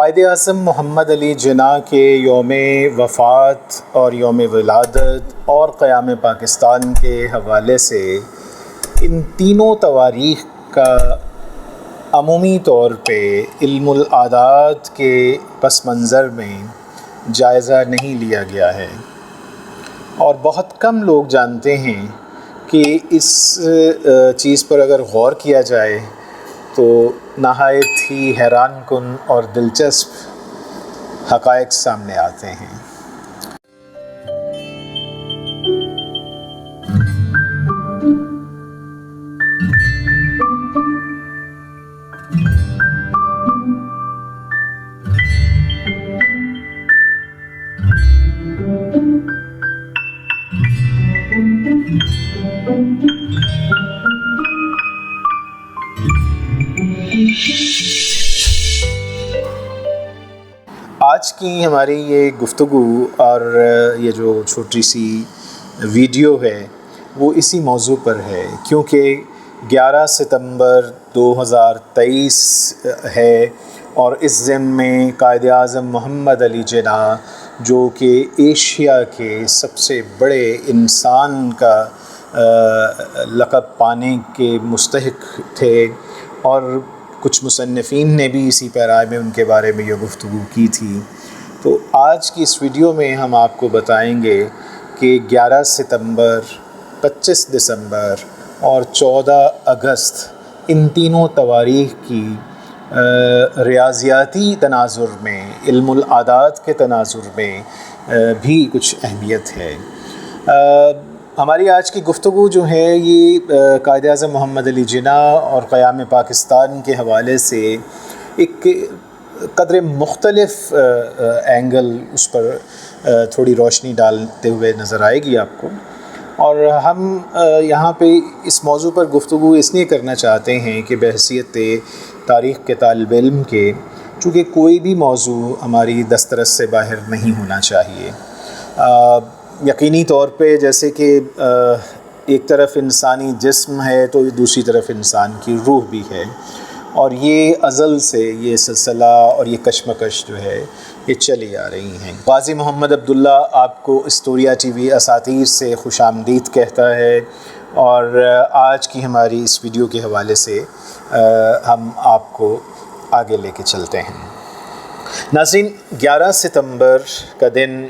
قائد اعظم محمد علی جناح کے یوم وفات اور یوم ولادت اور قیام پاکستان کے حوالے سے ان تینوں تواریخ کا عمومی طور پہ علم العادات کے پس منظر میں جائزہ نہیں لیا گیا ہے، اور بہت کم لوگ جانتے ہیں کہ اس چیز پر اگر غور کیا جائے تو نہایت ہی حیران کن اور دلچسپ حقائق سامنے آتے ہیں۔ آج کی ہماری یہ گفتگو اور یہ جو چھوٹی سی ویڈیو ہے وہ اسی موضوع پر ہے، کیونکہ 11 ستمبر 2023 ہے اور اس ضمن میں قائد اعظم محمد علی جناح جو کہ ایشیا کے سب سے بڑے انسان کا لقب پانے کے مستحق تھے، اور کچھ مصنفین نے بھی اسی پیرائے میں ان کے بارے میں یہ گفتگو کی تھی۔ تو آج کی اس ویڈیو میں ہم آپ کو بتائیں گے کہ 11 ستمبر، 25 دسمبر اور 14 اگست ان تینوں تواریخ کی ریاضیاتی تناظر میں، علم العادات کے تناظر میں بھی کچھ اہمیت ہے۔ ہماری آج کی گفتگو جو ہے یہ قائد اعظم محمد علی جناح اور قیام پاکستان کے حوالے سے ایک قدر مختلف اینگل اس پر تھوڑی روشنی ڈالتے ہوئے نظر آئے گی آپ کو، اور ہم یہاں پہ اس موضوع پر گفتگو اس لیے کرنا چاہتے ہیں کہ بحیثیت تاریخ کے طالب علم کے، چونکہ کوئی بھی موضوع ہماری دسترس سے باہر نہیں ہونا چاہیے۔ یقینی طور پہ جیسے کہ ایک طرف انسانی جسم ہے تو دوسری طرف انسان کی روح بھی ہے، اور یہ ازل سے یہ سلسلہ اور یہ کشمکش جو ہے یہ چلی آ رہی ہیں۔ غازی محمد عبداللہ آپ کو اسٹوریا ٹی وی اساتیر سے خوش آمدید کہتا ہے، اور آج کی ہماری اس ویڈیو کے حوالے سے ہم آپ کو آگے لے کے چلتے ہیں۔ ناظرین، 11 ستمبر کا دن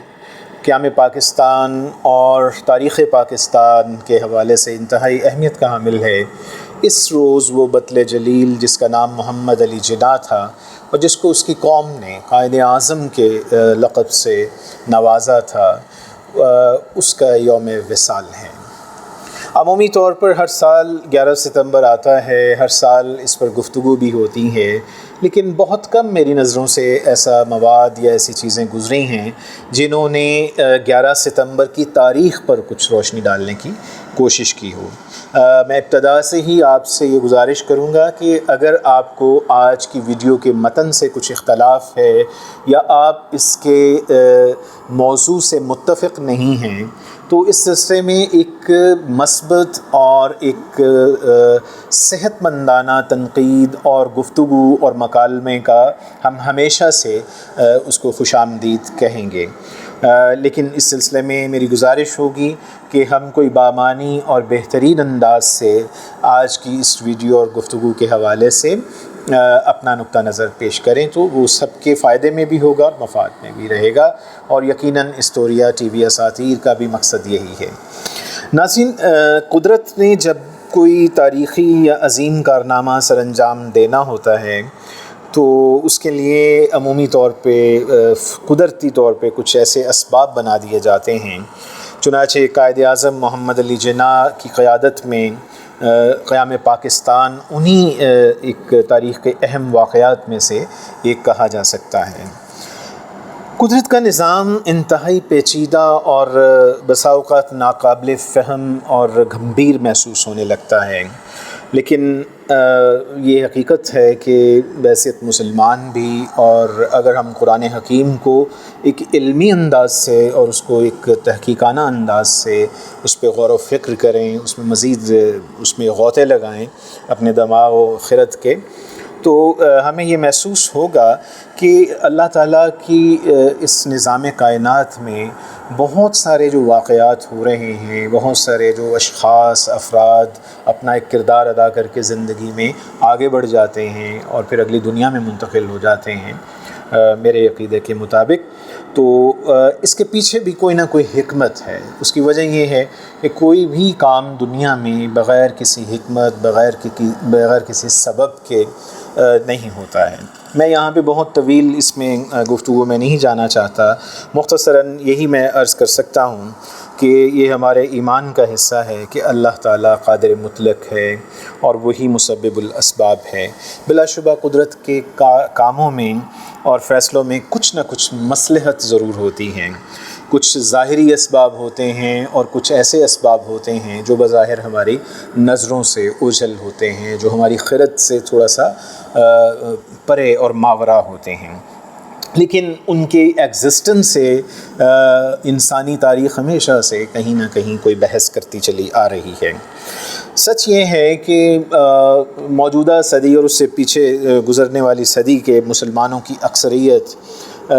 قیام پاکستان اور تاریخ پاکستان کے حوالے سے انتہائی اہمیت کا حامل ہے۔ اس روز وہ بطل جلیل جس کا نام محمد علی جناح تھا اور جس کو اس کی قوم نے قائد اعظم کے لقب سے نوازا تھا، اس کا یوم وصال ہے۔ عمومی طور پر ہر سال 11 ستمبر آتا ہے، ہر سال اس پر گفتگو بھی ہوتی ہے، لیکن بہت کم میری نظروں سے ایسا مواد یا ایسی چیزیں گزری ہیں جنہوں نے 11 ستمبر کی تاریخ پر کچھ روشنی ڈالنے کی کوشش کی ہو۔ میں ابتدا سے ہی آپ سے یہ گزارش کروں گا کہ اگر آپ کو آج کی ویڈیو کے متن سے کچھ اختلاف ہے یا آپ اس کے موضوع سے متفق نہیں ہیں تو اس سلسلے میں ایک مثبت اور ایک صحت مندانہ تنقید اور گفتگو اور مکالمے کا ہم ہمیشہ سے اس کو خوش آمدید کہیں گے، لیکن اس سلسلے میں میری گزارش ہوگی کہ ہم کوئی بامعنی اور بہترین انداز سے آج کی اس ویڈیو اور گفتگو کے حوالے سے اپنا نقطہ نظر پیش کریں تو وہ سب کے فائدے میں بھی ہوگا، مفاد میں بھی رہے گا، اور یقیناً اسٹوریا ٹی وی اساتیر کا بھی مقصد یہی ہے۔ ناظرین، قدرت نے جب کوئی تاریخی یا عظیم کارنامہ سر انجام دینا ہوتا ہے تو اس کے لیے عمومی طور پہ قدرتی طور پہ کچھ ایسے اسباب بنا دیے جاتے ہیں۔ چنانچہ قائد اعظم محمد علی جناح کی قیادت میں قیام پاکستان انہی ایک تاریخ کے اہم واقعات میں سے ایک کہا جا سکتا ہے۔ قدرت کا نظام انتہائی پیچیدہ اور بسا اوقات ناقابل فہم اور گھمبیر محسوس ہونے لگتا ہے، لیکن یہ حقیقت ہے کہ بحیثیت مسلمان بھی، اور اگر ہم قرآن حکیم کو ایک علمی انداز سے اور اس کو ایک تحقیقانہ انداز سے اس پہ غور و فکر کریں، اس میں مزید اس میں غوطے لگائیں اپنے دماغ و خرد کے، تو ہمیں یہ محسوس ہوگا کہ اللہ تعالیٰ کی اس نظام کائنات میں بہت سارے جو واقعات ہو رہے ہیں، بہت سارے جو اشخاص افراد اپنا ایک کردار ادا کر کے زندگی میں آگے بڑھ جاتے ہیں اور پھر اگلی دنیا میں منتقل ہو جاتے ہیں میرے عقیدے کے مطابق، تو اس کے پیچھے بھی کوئی نہ کوئی حکمت ہے۔ اس کی وجہ یہ ہے کہ کوئی بھی کام دنیا میں بغیر کسی حکمت، بغیر کسی سبب کے نہیں ہوتا ہے۔ میں یہاں پہ بہت طویل اس میں گفتگو میں نہیں جانا چاہتا، مختصراً یہی میں عرض کر سکتا ہوں کہ یہ ہمارے ایمان کا حصہ ہے کہ اللہ تعالیٰ قادر مطلق ہے اور وہی مسبب الاسباب ہے۔ بلا شبہ قدرت کے کاموں میں اور فیصلوں میں کچھ نہ کچھ مصلحت ضرور ہوتی ہیں، کچھ ظاہری اسباب ہوتے ہیں اور کچھ ایسے اسباب ہوتے ہیں جو بظاہر ہماری نظروں سے اوجھل ہوتے ہیں، جو ہماری خرد سے تھوڑا سا پرے اور ماورا ہوتے ہیں، لیکن ان کے ایگزسٹنس سے انسانی تاریخ ہمیشہ سے کہیں نہ کہیں کوئی بحث کرتی چلی آ رہی ہے۔ سچ یہ ہے کہ موجودہ صدی اور اس سے پیچھے گزرنے والی صدی کے مسلمانوں کی اکثریت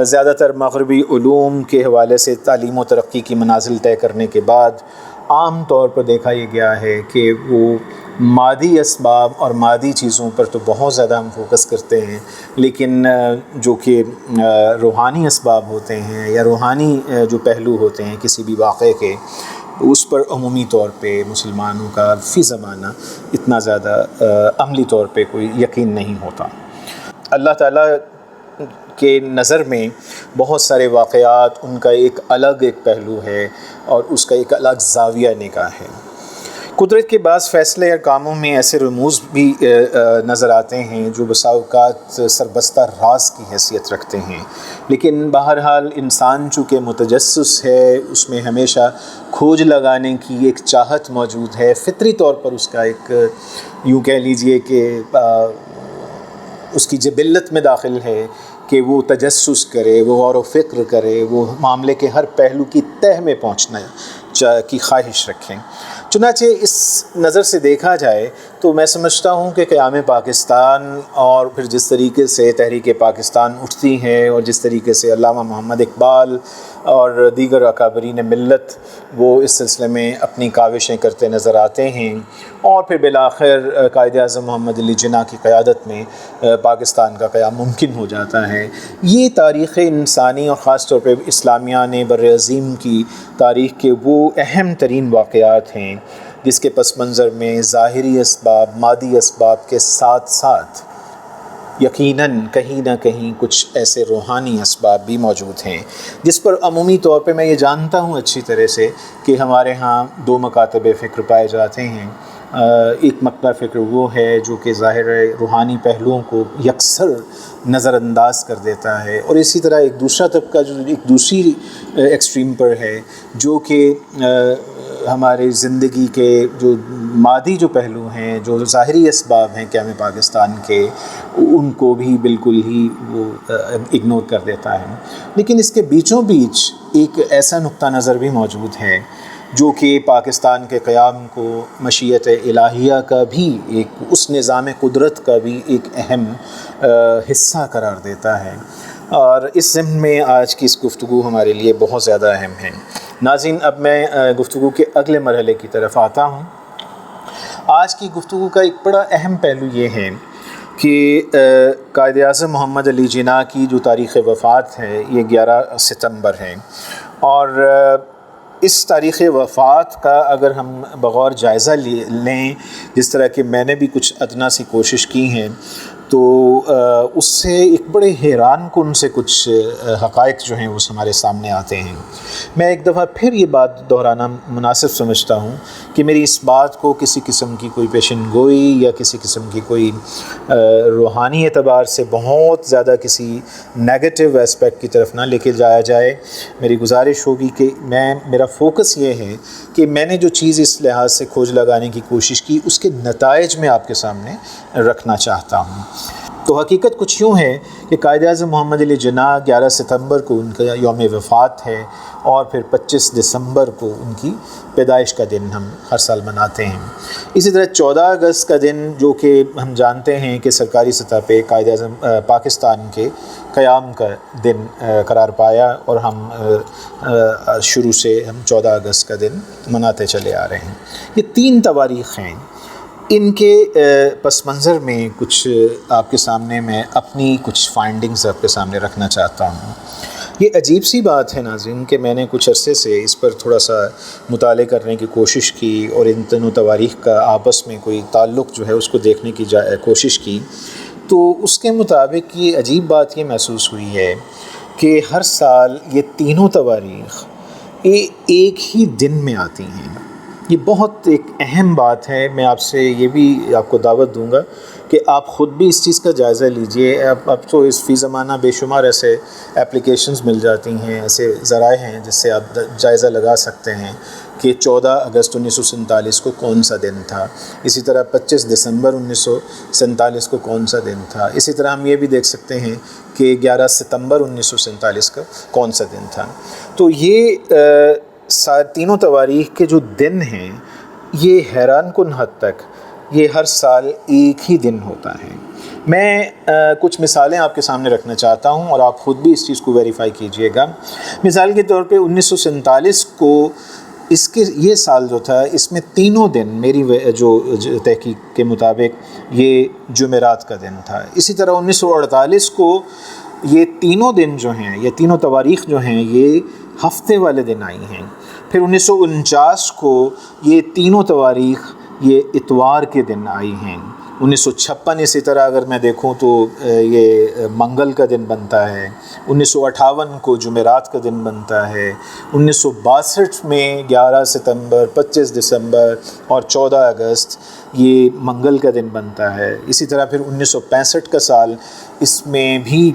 زیادہ تر مغربی علوم کے حوالے سے تعلیم و ترقی کی منازل طے کرنے کے بعد عام طور پر دیکھا یہ گیا ہے کہ وہ مادی اسباب اور مادی چیزوں پر تو بہت زیادہ ہم فوکس کرتے ہیں، لیکن جو کہ روحانی اسباب ہوتے ہیں یا روحانی جو پہلو ہوتے ہیں کسی بھی واقعے کے، اس پر عمومی طور پہ مسلمانوں کا فی زمانہ اتنا زیادہ عملی طور پہ کوئی یقین نہیں ہوتا۔ اللہ تعالیٰ کے نظر میں بہت سارے واقعات، ان کا ایک الگ پہلو ہے اور اس کا ایک الگ زاویہ نگاہ ہے۔ قدرت کے بعض فیصلے یا کاموں میں ایسے رموز بھی نظر آتے ہیں جو بسا اوقات سربستہ راز کی حیثیت رکھتے ہیں، لیکن بہرحال انسان چونکہ متجسس ہے، اس میں ہمیشہ کھوج لگانے کی ایک چاہت موجود ہے، فطری طور پر اس کا ایک یوں کہہ لیجئے کہ اس کی جبلت میں داخل ہے کہ وہ تجسس کرے، وہ غور و فکر کرے، وہ معاملے کے ہر پہلو کی تہ میں پہنچنا کی خواہش رکھیں۔ چنانچہ اس نظر سے دیکھا جائے تو میں سمجھتا ہوں کہ قیام پاکستان اور پھر جس طریقے سے تحریک پاکستان اٹھتی ہے اور جس طریقے سے علامہ محمد اقبال اور دیگر اکابرین ملت وہ اس سلسلے میں اپنی کاوشیں کرتے نظر آتے ہیں، اور پھر بالآخر قائد اعظم محمد علی جناح کی قیادت میں پاکستان کا قیام ممکن ہو جاتا ہے، یہ تاریخ انسانی اور خاص طور پہ اسلامیہ نے بر عظیم کی تاریخ کے وہ اہم ترین واقعات ہیں جس کے پس منظر میں ظاہری اسباب، مادی اسباب کے ساتھ ساتھ یقیناً کہیں نہ کہیں کچھ ایسے روحانی اسباب بھی موجود ہیں، جس پر عمومی طور پہ میں یہ جانتا ہوں اچھی طرح سے کہ ہمارے ہاں دو مکاتب فکر پائے جاتے ہیں۔ ایک مکتب فکر وہ ہے جو کہ ظاہر روحانی پہلوؤں کو یکسر نظر انداز کر دیتا ہے، اور اسی طرح ایک دوسرا طبقہ جو ایک دوسری ایکسٹریم پر ہے جو کہ ہمارے زندگی کے جو مادی جو پہلو ہیں، جو ظاہری اسباب ہیں قیام پاکستان کے، ان کو بھی بالکل ہی وہ اگنور کر دیتا ہے۔ لیکن اس کے بیچوں بیچ ایک ایسا نقطہ نظر بھی موجود ہے جو کہ پاکستان کے قیام کو مشیت الہیہ کا بھی ایک اس نظام قدرت کا بھی ایک اہم حصہ قرار دیتا ہے، اور اس ضمن میں آج کی اس گفتگو ہمارے لیے بہت زیادہ اہم ہے۔ ناظرین، اب میں گفتگو کے اگلے مرحلے کی طرف آتا ہوں۔ آج کی گفتگو کا ایک بڑا اہم پہلو یہ ہے کہ قائد اعظم محمد علی جناح کی جو تاریخ وفات ہے یہ 11 ستمبر ہے، اور اس تاریخ وفات کا اگر ہم بغور جائزہ لیں، جس طرح کہ میں نے بھی کچھ ادنا سی کوشش کی ہیں، تو اس سے ایک بڑے حیران کن سے کچھ حقائق جو ہیں وہ ہمارے سامنے آتے ہیں۔ میں ایک دفعہ پھر یہ بات دہرانا مناسب سمجھتا ہوں کہ میری اس بات کو کسی قسم کی کوئی پیشن گوئی یا کسی قسم کی کوئی روحانی اعتبار سے بہت زیادہ کسی نیگیٹو اسپیکٹ کی طرف نہ لے کے جایا جائے۔ میری گزارش ہوگی کہ میرا فوکس یہ ہے کہ میں نے جو چیز اس لحاظ سے کھوج لگانے کی کوشش کی اس کے نتائج میں آپ کے سامنے رکھنا چاہتا ہوں۔ تو حقیقت کچھ یوں ہے کہ قائد اعظم محمد علی جناح 11 ستمبر کو ان کا یوم وفات ہے، اور پھر 25 دسمبر کو ان کی پیدائش کا دن ہم ہر سال مناتے ہیں۔ اسی طرح 14 اگست کا دن، جو کہ ہم جانتے ہیں کہ سرکاری سطح پہ قائد اعظم پاکستان کے قیام کا دن قرار پایا، اور ہم شروع سے ہم 14 اگست کا دن مناتے چلے آ رہے ہیں۔ یہ 3 تواریخ ہیں، ان کے پس منظر میں کچھ آپ کے سامنے میں اپنی کچھ فائنڈنگز آپ کے سامنے رکھنا چاہتا ہوں۔ یہ عجیب سی بات ہے ناظرین کہ میں نے کچھ عرصے سے اس پر تھوڑا سا مطالعے کرنے کی کوشش کی، اور ان تینوں تواریخ کا آپس میں کوئی تعلق جو ہے اس کو دیکھنے کی کوشش کی، تو اس کے مطابق یہ عجیب بات یہ محسوس ہوئی ہے کہ ہر سال یہ تینوں تواریخ ایک ہی دن میں آتی ہیں۔ یہ بہت ایک اہم بات ہے۔ میں آپ سے یہ بھی آپ کو دعوت دوں گا کہ آپ خود بھی اس چیز کا جائزہ لیجئے۔ اب تو اس فی زمانہ بے شمار ایسے اپلیکیشنز مل جاتی ہیں، ایسے ذرائع ہیں جس سے آپ جائزہ لگا سکتے ہیں کہ 14 اگست 1947 کو کون سا دن تھا، اسی طرح 25 دسمبر 1947 کو کون سا دن تھا، اسی طرح ہم یہ بھی دیکھ سکتے ہیں کہ 11 ستمبر 1947 کا کون سا دن تھا۔ تو یہ تینوں تواریخ کے جو دن ہیں، یہ حیران کن حد تک یہ ہر سال ایک ہی دن ہوتا ہے۔ میں کچھ مثالیں آپ کے سامنے رکھنا چاہتا ہوں، اور آپ خود بھی اس چیز کو ویریفائی کیجئے گا۔ مثال کے طور پہ 1947 کو یہ سال جو تھا، اس میں تینوں دن میری جو تحقیق کے مطابق یہ جمعرات کا دن تھا۔ اسی طرح 1948 کو یہ تینوں دن جو ہیں، یہ تینوں تواریخ جو ہیں، یہ ہفتے والے دن آئی ہیں۔ پھر 1949 کو یہ تینوں تواریخ یہ اتوار کے دن آئی ہیں۔ 1956 اسی طرح اگر میں دیکھوں تو یہ منگل کا دن بنتا ہے۔ 1958 کو جمعرات کا دن بنتا ہے۔ 1962 میں 11 ستمبر، 25 دسمبر اور 14 اگست یہ منگل کا دن بنتا ہے۔ اسی طرح پھر 1965 کا سال، اس میں بھی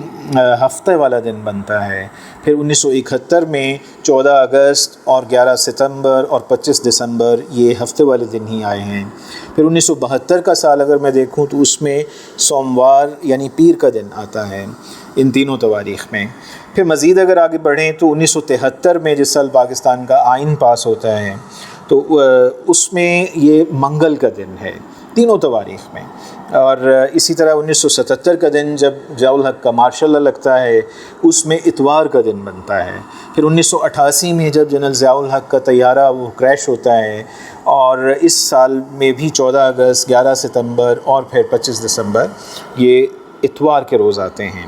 ہفتے والا دن بنتا ہے۔ پھر 1971 میں 14 اگست اور 11 ستمبر اور 25 دسمبر یہ ہفتے والے دن ہی آئے ہیں۔ پھر 1972 کا سال اگر میں دیکھوں تو اس میں سوموار یعنی پیر کا دن آتا ہے ان تینوں تواریخ میں۔ پھر مزید اگر آگے بڑھیں تو 1973 میں جس سال پاکستان کا آئین پاس ہوتا ہے تو اس میں یہ منگل کا دن ہے تینوں تواریخ میں۔ اور اسی طرح 1977 کا دن جب ضیاء الحق کا مارشل لا لگتا ہے، اس میں اتوار کا دن بنتا ہے۔ پھر 1988 میں جب جنرل ضیاء الحق کا طیارہ وہ کریش ہوتا ہے، اور اس سال میں بھی 14 اگست، 11 ستمبر اور پھر 25 دسمبر یہ اتوار کے روز آتے ہیں۔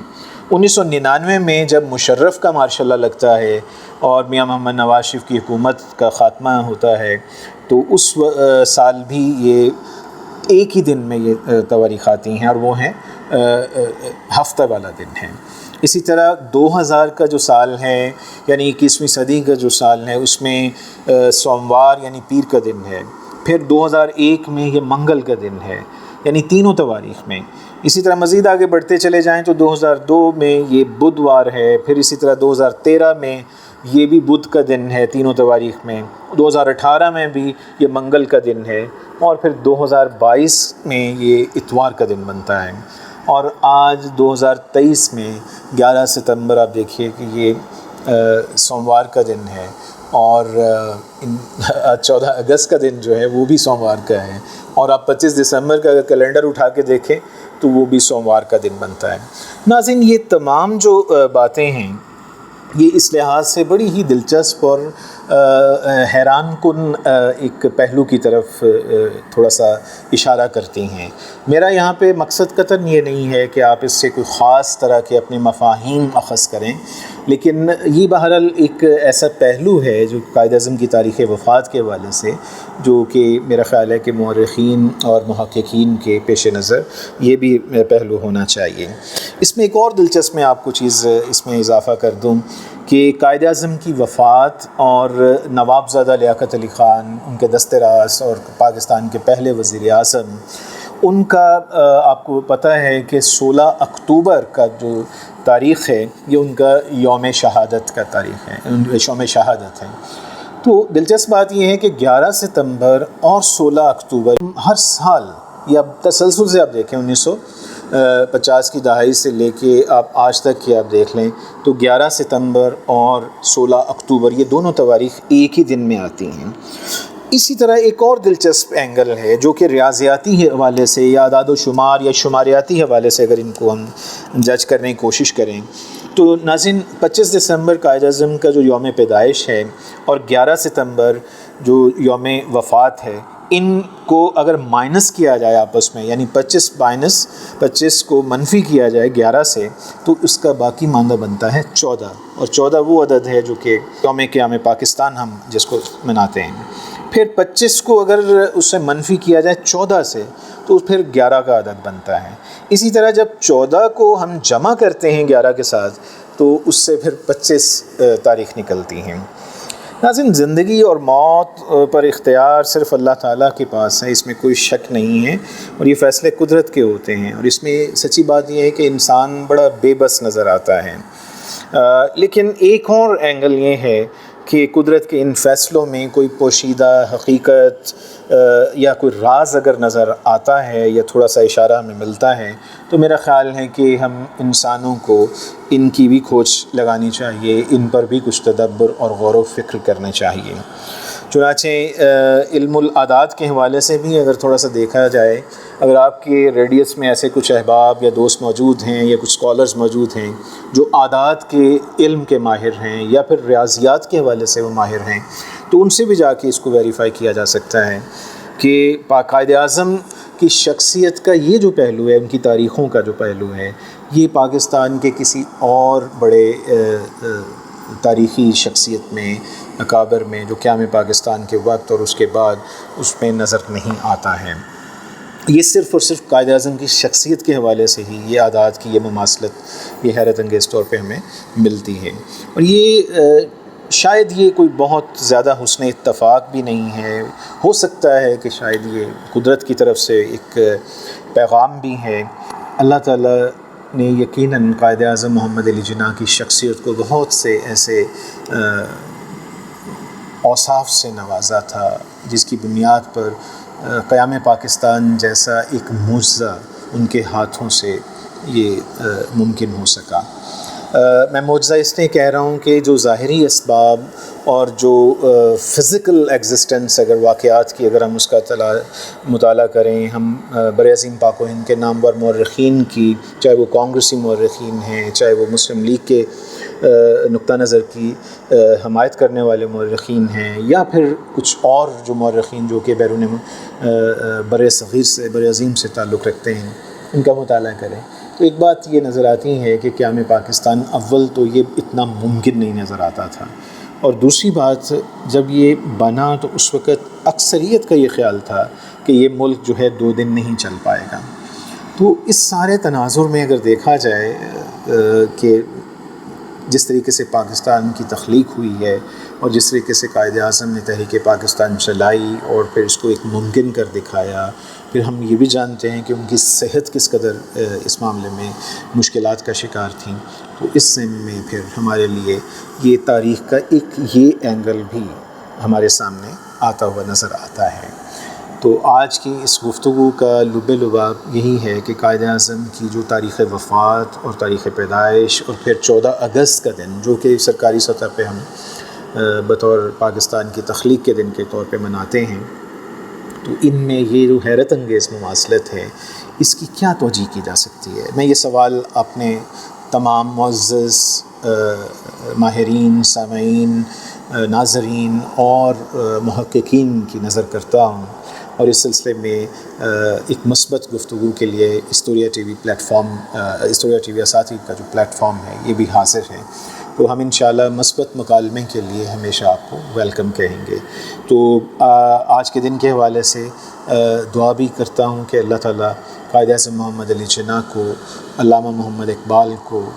1999 میں جب مشرف کا مارشل لا لگتا ہے اور میاں محمد نواز شریف کی حکومت کا خاتمہ ہوتا ہے، تو اس سال بھی یہ ایک ہی دن میں یہ تواریخ آتی ہیں، اور وہ ہیں ہفتہ والا دن ہے۔ اسی طرح 2000 کا جو سال ہے یعنی 21ویں صدی کا جو سال ہے، اس میں سوموار یعنی پیر کا دن ہے۔ پھر 2001 میں یہ منگل کا دن ہے، یعنی تینوں تواریخ میں۔ اسی طرح مزید آگے بڑھتے چلے جائیں تو 2002 میں یہ بدوار ہے۔ پھر اسی طرح 2013 میں یہ بھی بدھ کا دن ہے تینوں تواریخ میں۔ 2018 میں بھی یہ منگل کا دن ہے، اور پھر 2022 میں یہ اتوار کا دن بنتا ہے۔ اور آج 2023 میں 11 ستمبر آپ دیکھیے کہ یہ سوموار کا دن ہے، اور 14 اگست کا دن جو ہے وہ بھی سوموار کا ہے، اور آپ 25 دسمبر کا اگر کیلنڈر اٹھا کے دیکھیں تو وہ بھی سوموار کا دن بنتا ہے۔ ناظرین، یہ تمام جو باتیں ہیں یہ اس لحاظ سے بڑی ہی دلچسپ اور حیران کن ایک پہلو کی طرف تھوڑا سا اشارہ کرتی ہیں۔ میرا یہاں پہ مقصد قطعاً یہ نہیں ہے کہ آپ اس سے کوئی خاص طرح کے اپنے مفاہیم اخذ کریں، لیکن یہ بہرحال ایک ایسا پہلو ہے جو قائد اعظم کی تاریخ وفات کے حوالے سے، جو کہ میرا خیال ہے کہ مورخین اور محققین کے پیش نظر یہ بھی پہلو ہونا چاہیے۔ اس میں ایک اور دلچسپ میں آپ کو چیز اس میں اضافہ کر دوں کہ قائد اعظم کی وفات اور نواب زادہ لیاقت علی خان، ان کے دست راست اور پاکستان کے پہلے وزیر اعظم، ان کا آپ کو پتہ ہے کہ 16 اکتوبر کا جو تاریخ ہے یہ ان کا یوم شہادت کا تاریخ ہے، یوم شہادت ہے۔ تو دلچسپ بات یہ ہے کہ 11 ستمبر اور 16 اکتوبر ہر سال، یا تسلسل سے آپ دیکھیں 50 کی دہائی سے لے کے آپ آج تک کی آپ دیکھ لیں تو 11 ستمبر اور 16 اکتوبر یہ دونوں تواریخ ایک ہی دن میں آتی ہیں۔ اسی طرح ایک اور دلچسپ اینگل ہے جو کہ ریاضیاتی حوالے سے یا اعداد و شمار یا شماریاتی حوالے سے اگر ان کو ہم جج کرنے کی کوشش کریں تو ناظرین 25 دسمبر قائد اعظم کا جو یوم پیدائش ہے اور 11 ستمبر جو یوم وفات ہے، ان کو اگر مائنس کیا جائے آپس میں، یعنی 25 کو منفی کیا جائے 11 سے، تو اس کا باقی ماندہ بنتا ہے 14، اور 14 وہ عدد ہے جو کہ یوم قیام پاکستان ہم جس کو مناتے ہیں۔ پھر 25 کو اگر اس سے منفی کیا جائے 14 سے تو پھر 11 کا عدد بنتا ہے۔ اسی طرح جب 14 کو ہم جمع کرتے ہیں 11 کے ساتھ تو اس سے پھر 25 تاریخ نکلتی ہیں۔ ناظرین، زندگی اور موت پر اختیار صرف اللہ تعالیٰ کے پاس ہے، اس میں کوئی شک نہیں ہے، اور یہ فیصلے قدرت کے ہوتے ہیں، اور اس میں سچی بات یہ ہے کہ انسان بڑا بے بس نظر آتا ہے۔ لیکن ایک اور اینگل یہ ہے کہ قدرت کے ان فیصلوں میں کوئی پوشیدہ حقیقت یا کوئی راز اگر نظر آتا ہے یا تھوڑا سا اشارہ ہمیں ملتا ہے تو میرا خیال ہے کہ ہم انسانوں کو ان کی بھی کھوج لگانی چاہیے، ان پر بھی کچھ تدبر اور غور و فکر کرنا چاہیے۔ چنانچہ علم الاعداد کے حوالے سے بھی اگر تھوڑا سا دیکھا جائے، اگر آپ کے ریڈیس میں ایسے کچھ احباب یا دوست موجود ہیں یا کچھ اسکالرز موجود ہیں جو اعداد کے علم کے ماہر ہیں یا پھر ریاضیات کے حوالے سے وہ ماہر ہیں، تو ان سے بھی جا کے اس کو ویریفائی کیا جا سکتا ہے کہ قائد اعظم کی شخصیت کا یہ جو پہلو ہے، ان کی تاریخوں کا جو پہلو ہے، یہ پاکستان کے کسی اور بڑے تاریخی شخصیت میں، اکابر میں، جو قیام پاکستان کے وقت اور اس کے بعد اس میں نظر نہیں آتا ہے۔ یہ صرف اور صرف قائد اعظم کی شخصیت کے حوالے سے ہی یہ اعداد کی یہ مماثلت یہ حیرت انگیز طور پہ ہمیں ملتی ہے، اور یہ شاید یہ کوئی بہت زیادہ حسن اتفاق بھی نہیں ہے، ہو سکتا ہے کہ شاید یہ قدرت کی طرف سے ایک پیغام بھی ہے۔ اللہ تعالیٰ نے یقیناً قائد اعظم محمد علی جناح کی شخصیت کو بہت سے ایسے اوصاف سے نوازا تھا جس کی بنیاد پر قیام پاکستان جیسا ایک معجزہ ان کے ہاتھوں سے یہ ممکن ہو سکا۔ میں معجزہ اس لیے کہہ رہا ہوں کہ جو ظاہری اسباب اور جو فزیکل ایگزسٹنس اگر واقعات کی اگر ہم اس کا مطالعہ کریں، ہم برعظیم پاک و ہند کے نامور مورخین کی، چاہے وہ کانگریسی مورخین ہیں، چاہے وہ مسلم لیگ کے نقطہ نظر کی حمایت کرنے والے مورخین ہیں، یا پھر کچھ اور جو مورخین جو کہ بیرون بر صغیر سے برعظیم سے تعلق رکھتے ہیں، ان کا مطالعہ کریں تو ایک بات یہ نظر آتی ہے کہ قیام پاکستان اول تو یہ اتنا ممکن نہیں نظر آتا تھا، اور دوسری بات جب یہ بنا تو اس وقت اکثریت کا یہ خیال تھا کہ یہ ملک جو ہے 2 دن نہیں چل پائے گا۔ تو اس سارے تناظر میں اگر دیکھا جائے کہ جس طریقے سے پاکستان کی تخلیق ہوئی ہے اور جس طریقے سے قائد اعظم نے تحریک پاکستان چلائی اور پھر اس کو ایک ممکن کر دکھایا، پھر ہم یہ بھی جانتے ہیں کہ ان کی صحت کس قدر اس معاملے میں مشکلات کا شکار تھیں، تو اس ضمن میں پھر ہمارے لیے یہ تاریخ کا ایک یہ اینگل بھی ہمارے سامنے آتا ہوا نظر آتا ہے۔ تو آج کی اس گفتگو کا لب لباب یہی ہے کہ قائد اعظم کی جو تاریخ وفات اور تاریخ پیدائش اور پھر 14 اگست کا دن جو کہ سرکاری سطح پہ ہم بطور پاکستان کی تخلیق کے دن کے طور پہ مناتے ہیں، تو ان میں یہ جو حیرت انگیز مماثلت ہے اس کی کیا توجیہ کی جا سکتی ہے؟ میں یہ سوال اپنے تمام معزز ماہرین، سامعین، ناظرین اور محققین کی نظر کرتا ہوں، اور اس سلسلے میں ایک مثبت گفتگو کے لیے Astoria T V platform, Astoria T V اساتذہ کا جو پلیٹ فارم ہے یہ بھی حاضر ہے، تو ہم انشاءاللہ مثبت مکالمے کے لیے ہمیشہ آپ کو ویلکم کہیں گے۔ تو آج کے دن کے حوالے سے دعا بھی کرتا ہوں کہ اللہ تعالیٰ قائد اعظم محمد علی جناح کو، علامہ محمد اقبال کو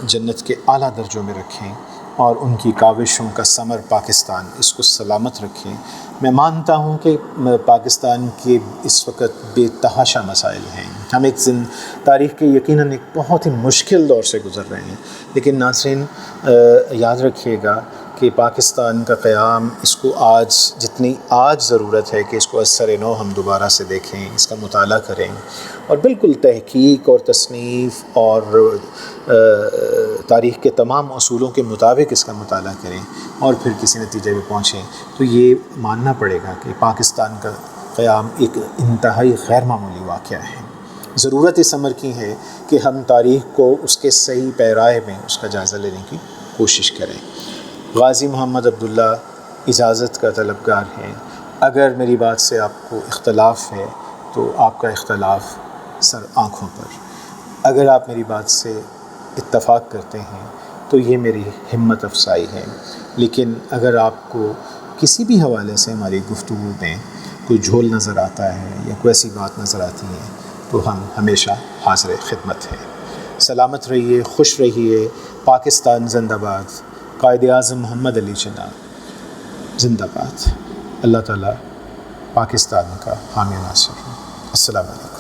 جنت کے اعلیٰ درجوں میں رکھیں اور ان کی کاوشوں کا ثمر پاکستان اس کو سلامت رکھیں۔ میں مانتا ہوں کہ پاکستان کے اس وقت بے تحاشا مسائل ہیں، ہم ایک تاریخ کے یقیناً ایک بہت ہی مشکل دور سے گزر رہے ہیں، لیکن ناظرین یاد رکھیے گا کہ پاکستان کا قیام اس کو آج جتنی آج ضرورت ہے کہ اس کو از سر نو ہم دوبارہ سے دیکھیں، اس کا مطالعہ کریں اور بالکل تحقیق اور تصنیف اور تاریخ کے تمام اصولوں کے مطابق اس کا مطالعہ کریں اور پھر کسی نتیجے پہ پہنچیں، تو یہ ماننا پڑے گا کہ پاکستان کا قیام ایک انتہائی غیر معمولی واقعہ ہے۔ ضرورت اس امر کی ہے کہ ہم تاریخ کو اس کے صحیح پیرائے میں اس کا جائزہ لینے کی کوشش کریں۔ غازی محمد عبداللہ اجازت کا طلبگار ہے۔ اگر میری بات سے آپ کو اختلاف ہے تو آپ کا اختلاف سر آنکھوں پر، اگر آپ میری بات سے اتفاق کرتے ہیں تو یہ میری ہمت افزائی ہے، لیکن اگر آپ کو کسی بھی حوالے سے ہماری گفتگو میں کوئی جھول نظر آتا ہے یا کوئی ایسی بات نظر آتی ہے تو ہم ہمیشہ حاضر خدمت ہیں۔ سلامت رہیے، خوش رہیے، پاکستان زندہ باد، قائد اعظم محمد علی جناح زندہ باد۔ اللہ تعالیٰ پاکستان کا حامی ناصر ہو۔ السلام علیکم۔